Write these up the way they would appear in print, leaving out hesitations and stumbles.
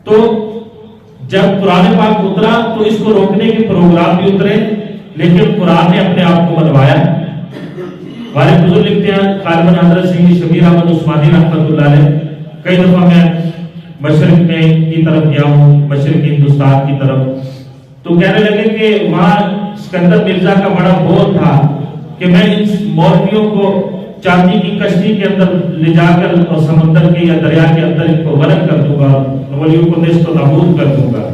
تو جب قرآن پاک اترا تو اس کو روکنے کے پروگرام بھی اترے، لیکن قرآن نے اپنے آپ کو منوایا۔ ہمارے بزرگ لکھتے ہیں، غالباً حضرت سید شبیر احمد عثمانی رحمۃ اللہ علیہ، کئی دفعہ میں مشرق میں کی طرف گیا ہوں، مشرق ہندوستان کی طرف، تو کہنے لگے کہ وہاں اسکندر مرزا کا بڑا بہت تھا کہ میں ان مولویوں کو چاندی کی کشتی کے اندر لے جا کر اور سمندر کے یا دریا کے اندر ان کو غرق کر دوں گا، مولویوں کو نیست و نابود کر دوں گا۔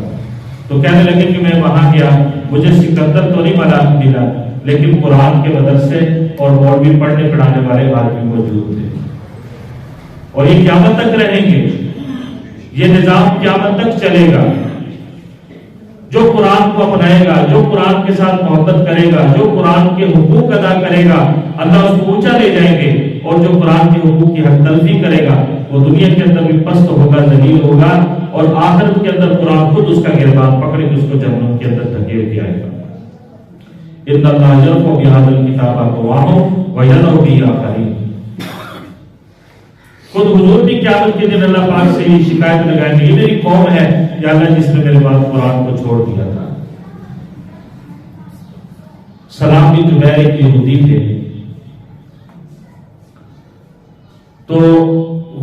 تو کہنے لگے کہ میں وہاں گیا، مجھے سکندر تو نہیں ملا، لیکن قرآن کے مدرسے اور مولوی پڑھنے پڑھانے والے آدمی موجود تھے، اور یہ قیامت تک رہیں گے، یہ نظام قیامت تک چلے گا۔ جو قرآن کو اپنائے گا، جو قرآن کے ساتھ محبت کرے گا، جو قرآن کے حقوق ادا کرے گا، اللہ اس کو اونچا لے جائیں گے، اور جو قرآن کے حقوق کی حق تلفی کرے گا وہ دنیا کے اندر بھی پست ہوگا، ذلیل ہوگا، اور آخرت کے اندر قرآن خود اس کا گربان پکڑے کے اس کو جہنم کے اندر دھکیل دیا جائے گا۔ ان اللہ یرفع بہذا الکتاب اقوام ویضع بہ آخرین۔ خود حضور بھی قیامت کے دن اللہ پاک سے یہ شکایت لگائیں گے، یہ میری قوم ہے یا اللہ جس نے میرے بعد قرآن کو چھوڑ دیا تھا۔ سلام بن جبیر ایک یہودی تھے، تو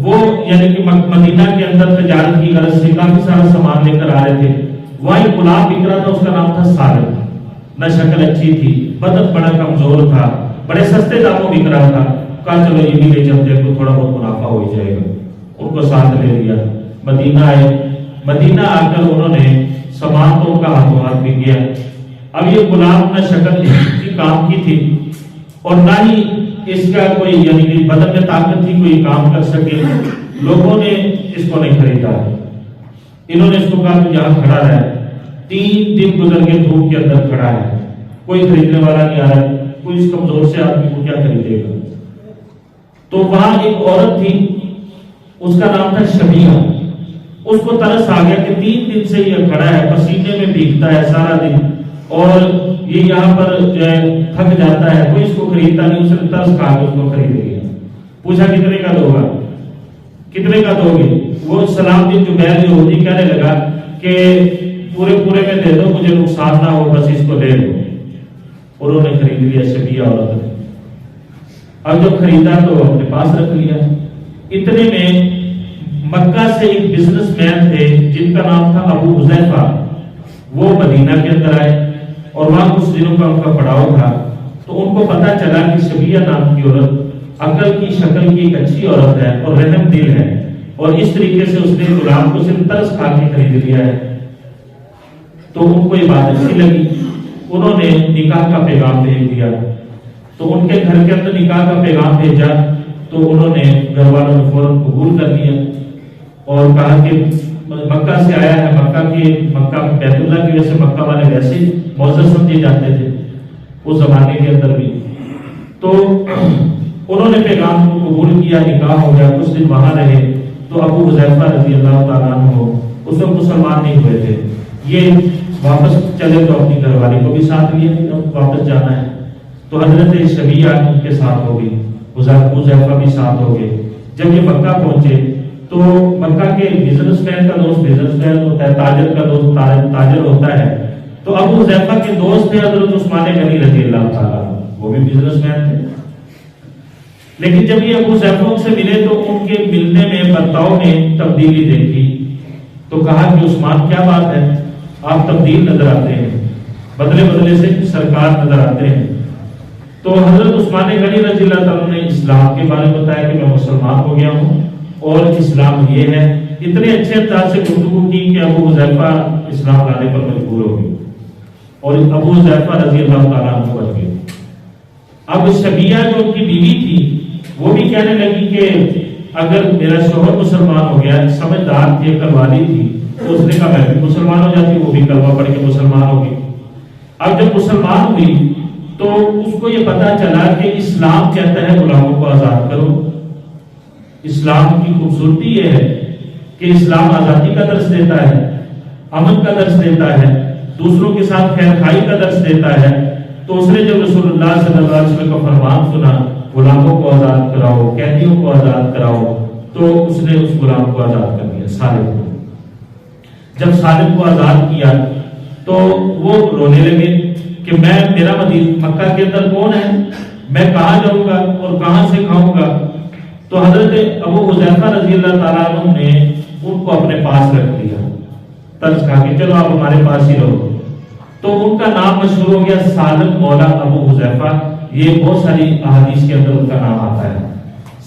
وہ یعنی کہ مدینہ کے اندر تجارت کی غرض سے کافی سارا سامان لے کر آ رہے تھے۔ وہاں ایک غلام بک رہا تھا، اس کا نام تھا سالم، نہ شکل اچھی تھی، بدن بڑا کمزور تھا، بڑے سستے داموں بک رہا تھا۔ کہا چلو یہ بھی لے چلتے ہیں، تھوڑا بہت منافع ہو ہی جائے گا۔ ان کو ساتھ لے لیا، مدینہ آئے۔ مدینہ آ کر انہوں نے سامان تو ان کا ہاتھوں ہاتھ بک گیا۔ اب یہ غلام نہ شکل کی کام کی تھی اور نہ ہی اس کا کوئی یعنی کہ بدن میں طاقت تھی کوئی کام کر سکے، لوگوں نے اس کو نہیں خریدا۔ انہوں نے اس کو کہا کہ یہاں کھڑا رہا ہے، 3 دن گزر کے دھوپ کے اندر کھڑا ہے، کوئی خریدنے والا نہیں آ رہا، کوئی اس کمزور سے آدمی کو کیا خریدے گا۔ تو وہاں ایک عورت تھی، اس کا نام تھا شبیہ۔ اس کو ترس آ گیا کہ 3 دن سے یہ کھڑا ہے، پسینے میں بھیگتا ہے سارا دن، اور یہ یہاں پر جو ہے تھک جاتا ہے، کوئی اس کو خریدتا نہیں۔ اس نے ترس کھا کے اس کو خرید لیا۔ پوچھا کتنے کا دو گا، کتنے کا دو گے؟ وہ سلام بن جبیر یہودی کہنے لگا کہ پورے میں دے دو، مجھے نقصان نہ ہو، بس اس کو دے دو۔ انہوں نے خرید لیا شبیہ عورت نے۔ اب جب خریدا تو اپنے پاس رکھ لیا۔ اتنے میں مکہ سے ایک بزنس مین تھے جن کا نام تھا ابو حذیفہ، وہ مدینہ کے اندر آئے اور وہاں کچھ دنوں کا ان کا پڑاؤ تھا۔ تو ان کو پتا چلا کہ شبیہ نام کی عورت عقل کی شکل کی ایک اچھی عورت ہے اور رحم دل ہے، اور اس طریقے سے اس نے غلام کو صرف ترس کھا کے خرید لیا ہے۔ تو ان کو یہ بات اچھی لگی، انہوں نے نکاح کا پیغام بھیج دیا۔ تو ان کے گھر کے اندر نکاح کا پیغام بھیجا تو انہوں نے گھر والوں نے فوراً قبول کر لیا اور کہا کہ مکہ سے آیا ہے، مکہ بیت اللہ کی وجہ سے مکہ والے ویسے معزز سمجھے جاتے تھے اس زمانے کے اندر بھی۔ تو انہوں نے پیغام کو قبول کیا، نکاح ہو گیا، کچھ دن وہاں رہے۔ تو ابو حذیفہ رضی اللہ تعالیٰ عنہ اس وقت مسلمان نہیں ہوئے تھے، یہ واپس چلے تو اپنی گھر والی کو بھی ساتھ لیا، واپس جانا ہے۔ تو حضرت شبیہ ان کے ساتھ ہو گئی، حذیفہ بھی ساتھ ہو گئے۔ جب یہ مکہ پہنچے تو مکہ کے بزنس مین کا دوست بزنس مین ہوتا ہے، تاجر کا دوست تاجر ہوتا ہے۔ تو ابو حذیفہ کے دوست تھے حضرت عثمان غنی رضی اللہ تعالیٰ، وہ بھی بزنس مین تھے۔ لیکن جب یہ ابو حذیفہ سے ملے تو ان کے ملنے میں برتاؤ میں تبدیلی دیکھی، تو کہا کہ عثمان کیا بات ہے، آپ تبدیل نظر آتے ہیں، بدلے سے سرکار نظر آتے ہیں۔ تو حضرت عثمان غنی رضی اللہ تعالیٰ نے اسلام کے بارے میں بتایا کہ میں مسلمان ہو گیا ہوں اور اسلام یہ ہے۔ اتنے اچھے انداز سے گفتگو کی کہ ابو حذیفہ اسلام لانے پر مجبور ہو گئے اور ابو حذیفہ رضی اللہ تعالیٰ عنہ بچ گئے۔ اب شبیہ جو ان کی بیوی تھی وہ بھی کہنے لگی کہ اگر میرا شوہر مسلمان ہو گیا، سمجھدار تھی، عقل والی تھی، تو اس نے کہا میں بھی مسلمان ہو جاتی، وہ بھی کلمہ پڑھ کے مسلمان ہو گئی۔ اب جب مسلمان ہوئی تو اس کو یہ پتا چلا کہ اسلام کہتا ہے غلاموں کو آزاد کرو۔ اسلام کی خوبصورتی یہ ہے کہ اسلام آزادی کا درس دیتا ہے، امن کا درس دیتا ہے، دوسروں کے ساتھ خیر خائی کا درس دیتا ہے۔ تو اس نے جب رسول اللہ صلی اللہ علیہ وسلم کا فرمان سنا غلاموں کو آزاد کراؤ، قیدیوں کو آزاد کراؤ، تو اس نے اس غلام کو آزاد کر دیا سارے کو۔ جب سالم کو آزاد کیا تو وہ رونے لگے کہ میرا مکہ کے اندر کون ہے، میں کہاں جاؤں گا اور کہاں سے کھاؤں گا؟ تو حضرت ابو حذیفہ رضی اللہ تعالیٰ عنہ نے ان کو اپنے پاس رکھ دیا، طرز کھا کے چلو آپ ہمارے پاس ہی رہو۔ تو ان کا نام مشہور ہو گیا سالم مولا ابو حذیفہ۔ یہ بہت ساری احادیث کے اندر ان کا نام آتا ہے،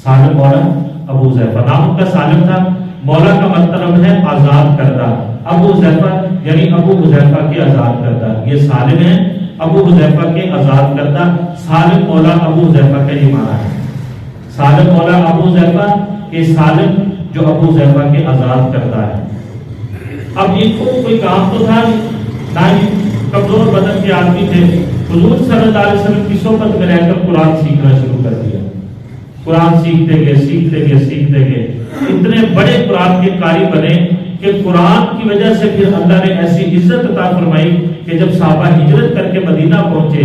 سالم مولا ابو حذیفہ۔ نام ان کا سالم تھا، مولا کا مطلب ہے آزاد کردہ، ابو حذیفہ یعنی ابو حذیفہ کے آزاد کردہ، یہ سالم ہے ابو حذیفہ کے آزاد کردہ، سالم مولا ابو حذیفہ کا یہ معنی ہے، سالم مولا ابو حذیفہ کے سالم جو ابو حذیفہ کے آزاد کردہ ہے۔ اب یہ کوئی کام تو تھا نہ، کمزور بدن کے آدمی تھے، حضور صلی اللہ علیہ وسلم کی صحبت میں رہ کر قرآن سیکھنا شروع کر دیا، قرآن سیکھتے گئے، اتنے بڑے قرآن کے قاری بنے کہ قرآن کی وجہ سے پھر اللہ نے ایسی عزت عطا فرمائی کہ جب صحابہ ہجرت کر کے مدینہ پہنچے،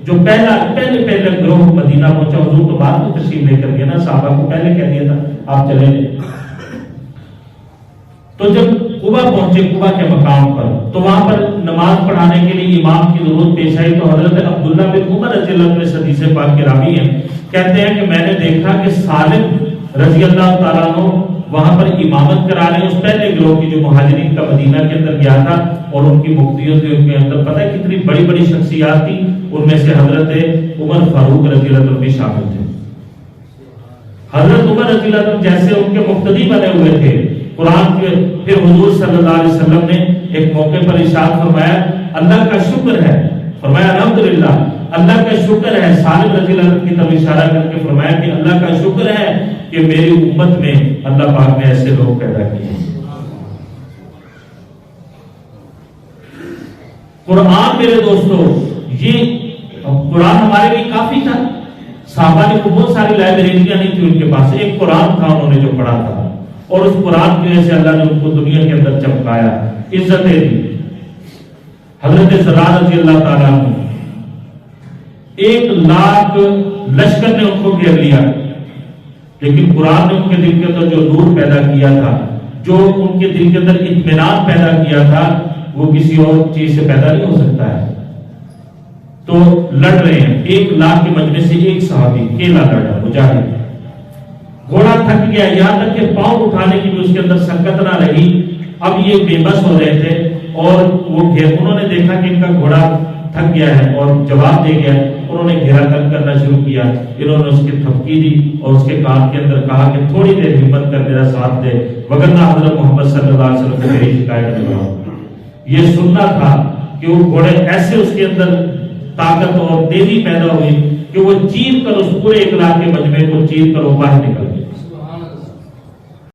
جو پہلے گروہ مدینہ پہنچا، حضور تو بعد میں تشریف لے کر گئے نا، صحابہ کو پہلے کہہ دیا تھا آپ چلے جائیں۔ تو جب قبا پہنچے، قبا کے مقام پر، تو وہاں پر نماز پڑھانے کے لیے امام کی ضرورت پیش آئی، تو حضرت عبداللہ بن عمر رضی اللہ عنہ حدیث پاک کے راوی ہیں، کہتے ہیں کہ میں نے دیکھا کہ سالم رضی اللہ تعالیٰ عنہ وہاں پر امامت کرا رہے ہیں اس پہلے گروہ کی جو مہاجرین کا مدینہ کے اندر گیا تھا، اور ان کی مفتیوں کے اندر پتہ ہے کتنی بڑی بڑی شخصیات تھی، ان میں سے حضرت عمر فاروق رضی اللہ عنہ بھی شامل تھے۔ حضرت عمر رضی اللہ عنہ جیسے ان کے مقتدی بنے ہوئے تھے قرآن کے، پھر حضور صلی اللہ علیہ وسلم نے ایک موقع پر ارشاد فرمایا اللہ کا شکر ہے، فرمایا الحمدللہ اللہ کا شکر ہے، سالم رضی اللہ عنہ کی طرف اشارہ کر کے فرمایا کہ اللہ کا شکر ہے کہ میری امت میں اللہ پاک نے ایسے لوگ پیدا کیے ہیں۔ قرآن میرے دوستو، یہ قرآن ہمارے لیے کافی تھا، صحابہ نے بہت ساری لائبریریاں نہیں تھی ان کے پاس، ایک قرآن تھا انہوں نے جو پڑھا تھا، اور اس قرآن کی وجہ سے اللہ نے ان کو دنیا کے اندر چمکایا، عزتیں دی۔ حضرت زرار رضی اللہ تعالیٰ عنہ 1,00,000 لشکر نے ان کو گھیر لیا، لیکن قرآن نے ان کے دل کے اندر جو نور پیدا کیا تھا، جو ان کے دل کے اندر اطمینان پیدا کیا تھا، وہ کسی اور چیز سے پیدا نہیں ہو سکتا ہے۔ تو لڑ رہے ہیں، 1,00,000 کے مجمع سے ایک صحابی اکیلا لڑا، مجاہد، گھوڑا تھک گیا، یہاں تک کہ پاؤں اٹھانے کی بھی اس کے اندر سکت نہ رہی۔ اب یہ بے بس ہو رہے تھے، اور وہ انہوں نے دیکھا کہ ان کا گھوڑا تھک گیا ہے اور جواب دے گیا، انہوں نے گھیرا تنگ کرنا شروع کیا، انہوں نے اس کی تھپکی دی اور اس کے کان کے اندر کہا کہ تھوڑی دیر ہمت کر میرا ساتھ دے، وگرنہ حضرت محمد صلی اللہ علیہ وسلم کو میری شکایت لگاؤ۔ یہ سننا تھا کہ وہ گھوڑے ایسے اس کے اندر طاقت اور تیزی پیدا ہوئی کہ وہ چیر کر اس پورے 1,00,000 کے مجمع کو چیر کر وہ باہر نکل گیا۔